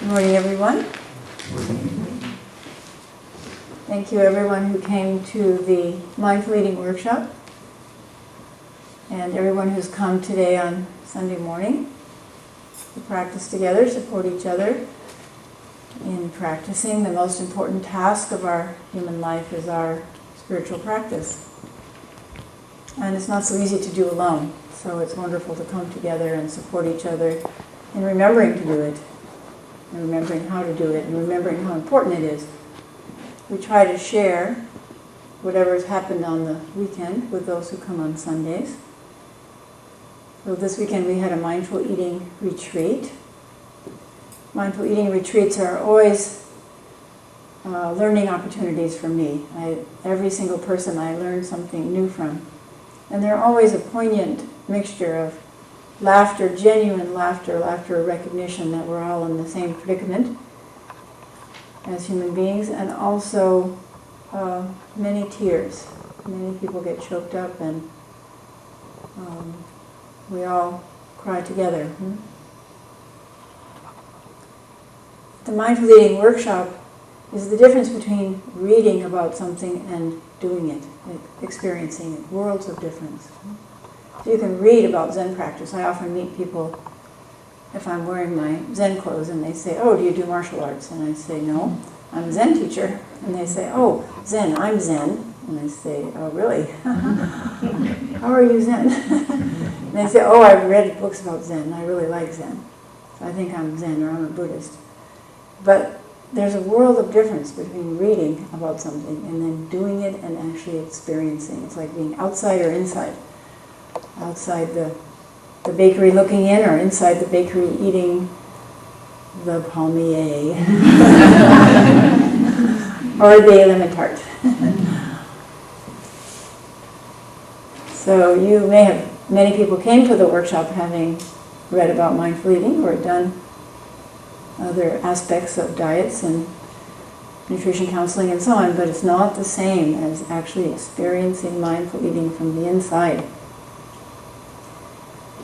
Good morning, everyone. Thank you, everyone who came to the Mindful Eating Workshop, and everyone who's come today on Sunday morning to practice together, support each other in practicing. The most important task of our human life is our spiritual practice. And it's not so easy to do alone, so it's wonderful to come together and support each other in remembering to do it, and remembering how to do it, and remembering how important it is. We try to share whatever has happened on the weekend with those who come on Sundays. So this weekend we had a mindful eating retreat. Mindful eating retreats are always learning opportunities for me. Every single person I learn something new from. And they're always a poignant mixture of laughter, genuine laughter, recognition that we're all in the same predicament as human beings, and also many tears. Many people get choked up, and we all cry together. The Mindful Eating Workshop is the difference between reading about something and doing it, experiencing it, worlds of difference. So you can read about Zen practice. I often meet people if I'm wearing my Zen clothes and they say, "Oh, do you do martial arts?" And I say, "No, I'm a Zen teacher." And they say, "Oh, Zen, I'm Zen." And I say, "Oh, really? How are you Zen?" And they say, "Oh, I've read books about Zen. I really like Zen. So I think I'm Zen or I'm a Buddhist." But there's a world of difference between reading about something and then doing it and actually experiencing. It's like being outside or inside. Outside the bakery looking in, or inside the bakery eating the palmier or the lemon tart. So you may have, many people came to the workshop having read about mindful eating or done other aspects of diets and nutrition counseling and so on, but it's not the same as actually experiencing mindful eating from the inside.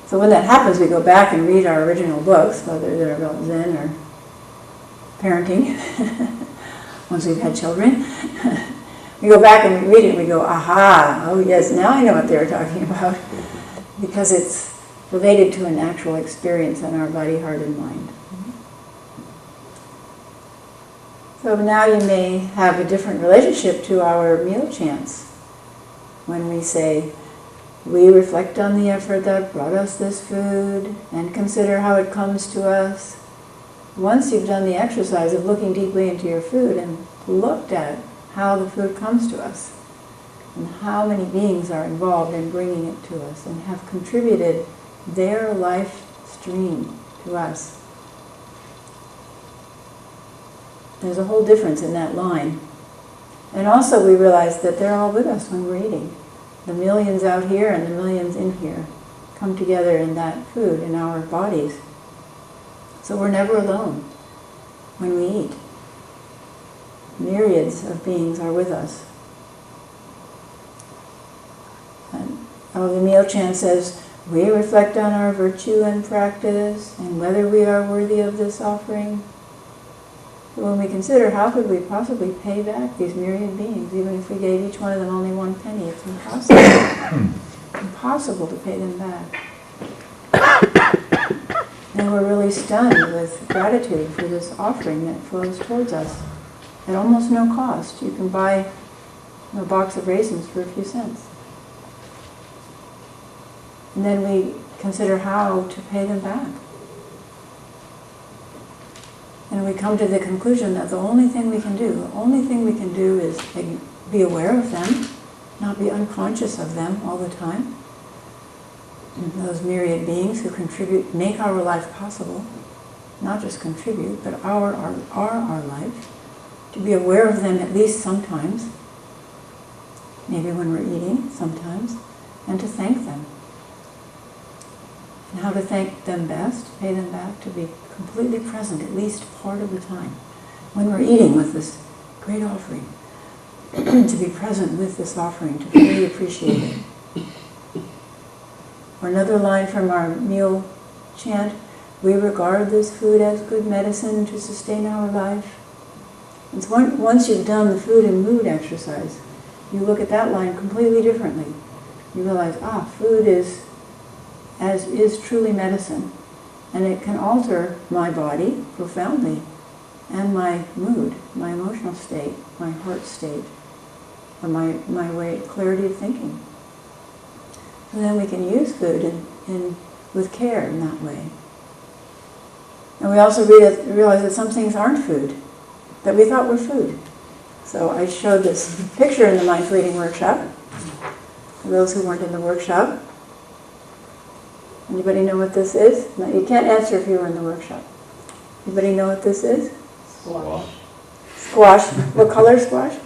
So when that happens, we go back and read our original books, whether they're about Zen or parenting, once we've had children. We go back and we read it and we go, aha, oh yes, now I know what they were talking about, because it's related to an actual experience in our body, heart, and mind. So now you may have a different relationship to our meal chants when we say, "We reflect on the effort that brought us this food and consider how it comes to us." Once you've done the exercise of looking deeply into your food and looked at how the food comes to us and how many beings are involved in bringing it to us and have contributed their life stream to us, there's a whole difference in that line. And also we realize that they're all with us when we're eating. The millions out here and the millions in here come together in that food, in our bodies. So we're never alone when we eat. Myriads of beings are with us. And the meal chant says, "We reflect on our virtue and practice and whether we are worthy of this offering." So when we consider how could we possibly pay back these myriad beings, even if we gave each one of them only 1 penny, it's impossible. Impossible to pay them back. And we're really stunned with gratitude for this offering that flows towards us at almost no cost. You can buy a box of raisins for a few cents. And then we consider how to pay them back. And we come to the conclusion that the only thing we can do is be aware of them, not be unconscious of them all the time. And those myriad beings who contribute, make our life possible, not just contribute, but are our life. To be aware of them at least sometimes, maybe when we're eating sometimes, and to thank them. And how to thank them best, pay them back, to be completely present at least part of the time. When we're eating with this great offering, to be present with this offering, to really appreciate it. Or another line from our meal chant, we regard this food as good medicine to sustain our life. And so once you've done the food and mood exercise, you look at that line completely differently. You realize, food is truly medicine. And it can alter my body profoundly, and my mood, my emotional state, my heart state, or my clarity of thinking. And then we can use food with care in that way. And we also realize that some things aren't food, that we thought were food. So I showed this picture in the mindful eating workshop, for those who weren't in the workshop. Anybody know what this is? No, you can't answer if you were in the workshop. Anybody know what this is? Squash. Squash. What color is squash?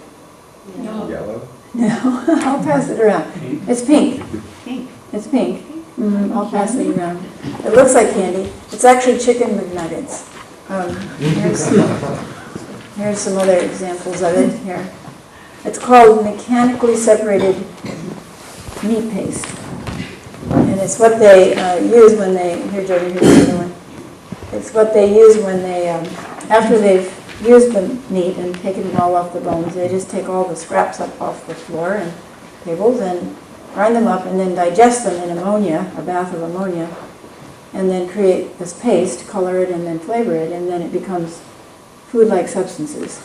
No. Yellow. No, I'll pass it around. It's pink. Pink. It's pink. I'll pass it around. It looks like candy. It's actually chicken McNuggets. Here's some other examples of it here. It's called mechanically separated meat paste. And it's what they use when they, here Jody, here's another one. It's what they use when they, after they've used the meat and taken it all off the bones, they just take all the scraps up off the floor and tables and grind them up and then digest them in ammonia, a bath of ammonia, and then create this paste, color it, and then flavor it, and then it becomes food-like substances,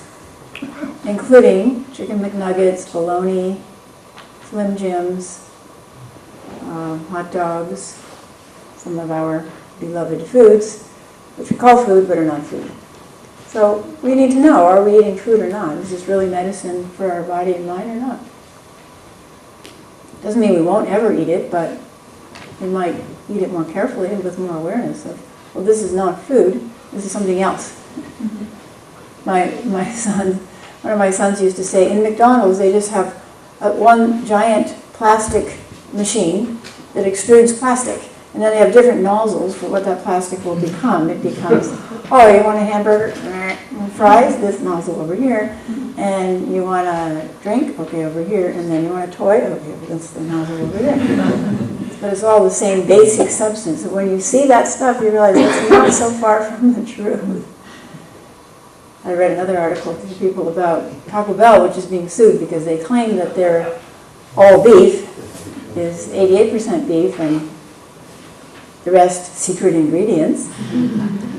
including chicken McNuggets, bologna, Slim Jims, hot dogs, some of our beloved foods, which we call food but are not food. So we need to know, are we eating food or not? Is this really medicine for our body and mind or not? Doesn't mean we won't ever eat it, but we might eat it more carefully and with more awareness of, well, this is not food, this is something else. My son, one of my sons used to say, in McDonald's they just have one giant plastic machine that extrudes plastic. And then they have different nozzles for what that plastic will become. It becomes, oh, you want a hamburger? Fries? This nozzle over here. And you want a drink? Okay, over here. And then you want a toy? Okay, that's the nozzle over there. But it's all the same basic substance. And when you see that stuff, you realize it's not so far from the truth. I read another article to people about Taco Bell, which is being sued because they claim that their all beef is 88% beef and the rest secret ingredients.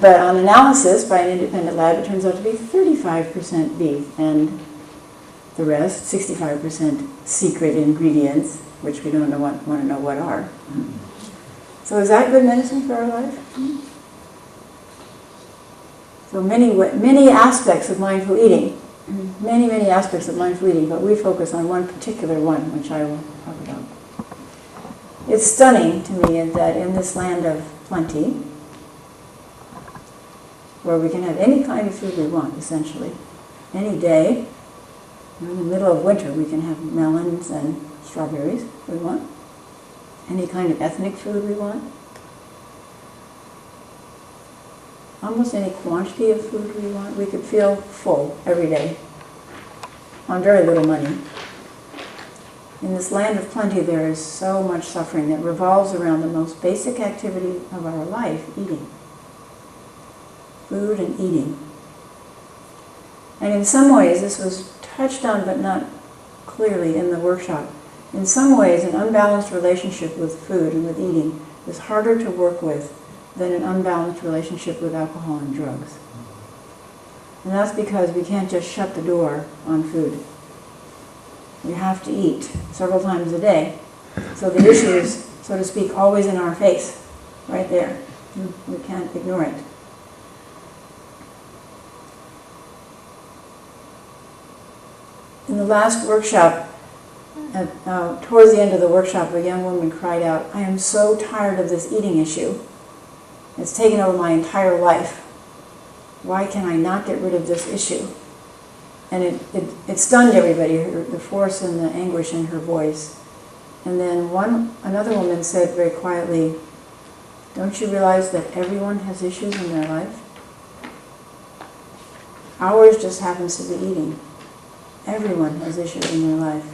But on analysis by an independent lab, it turns out to be 35% beef and the rest 65% secret ingredients, which we don't want to know what are. So is that good medicine for our life? So many aspects of mindful eating, many aspects of mindful eating, but we focus on one particular one, which I will talk about. It's stunning to me that in this land of plenty, where we can have any kind of food we want, essentially, any day, in the middle of winter we can have melons and strawberries if we want, any kind of ethnic food we want, almost any quantity of food we want. We could feel full every day on very little money. In this land of plenty, there is so much suffering that revolves around the most basic activity of our life, eating. Food and eating. And in some ways, this was touched on but not clearly in the workshop. In some ways, an unbalanced relationship with food and with eating is harder to work with than an unbalanced relationship with alcohol and drugs. And that's because we can't just shut the door on food. We have to eat several times a day. So the issue is, so to speak, always in our face, right there. We can't ignore it. In the last workshop, towards the end of the workshop, a young woman cried out, "I am so tired of this eating issue. It's taken over my entire life. Why can I not get rid of this issue?" And it stunned everybody, the force and the anguish in her voice. And then another woman said very quietly, "Don't you realize that everyone has issues in their life? Ours just happens to be eating. Everyone has issues in their life."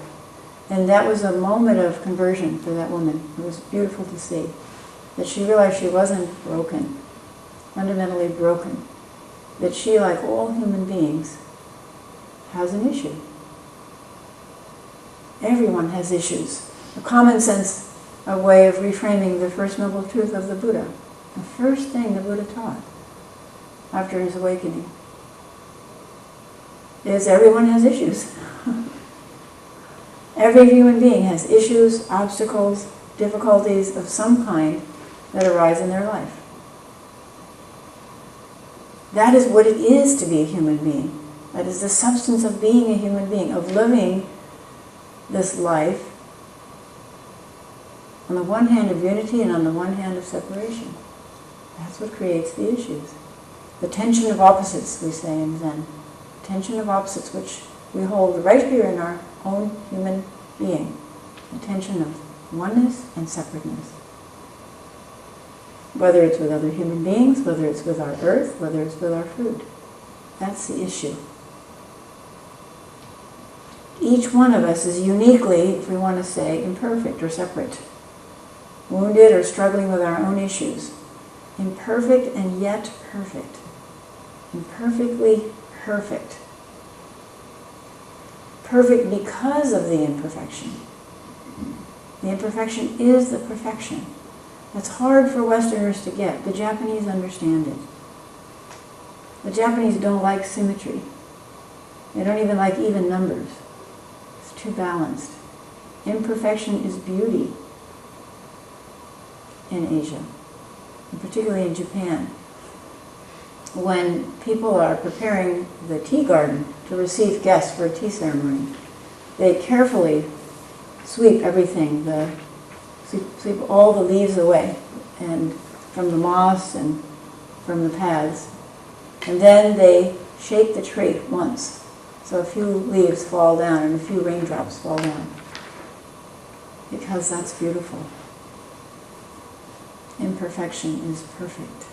And that was a moment of conversion for that woman. It was beautiful to see that she realized she wasn't broken. fundamentally broken, that she, like all human beings, has an issue. Everyone has issues. A common sense, a way of reframing the first noble truth of the Buddha. The first thing the Buddha taught after his awakening is everyone has issues. Every human being has issues, obstacles, difficulties of some kind that arise in their life. That is what it is to be a human being. That is the substance of being a human being, of living this life on the one hand of unity and on the one hand of separation. That's what creates the issues. The tension of opposites, we say in Zen. Tension of opposites, which we hold right here in our own human being. The tension of oneness and separateness. Whether it's with other human beings, whether it's with our earth, whether it's with our food. That's the issue. Each one of us is uniquely, if we want to say, imperfect or separate. Wounded or struggling with our own issues. Imperfect and yet perfect. Imperfectly perfect. Perfect because of the imperfection. The imperfection is the perfection. It's hard for Westerners to get. The Japanese understand it. The Japanese don't like symmetry. They don't even like even numbers. It's too balanced. Imperfection is beauty in Asia, and particularly in Japan. When people are preparing the tea garden to receive guests for a tea ceremony, they carefully sweep everything, sweep all the leaves away, and from the moss and from the paths. And then they shake the tree once, so a few leaves fall down and a few raindrops fall down, because that's beautiful. Imperfection is perfect.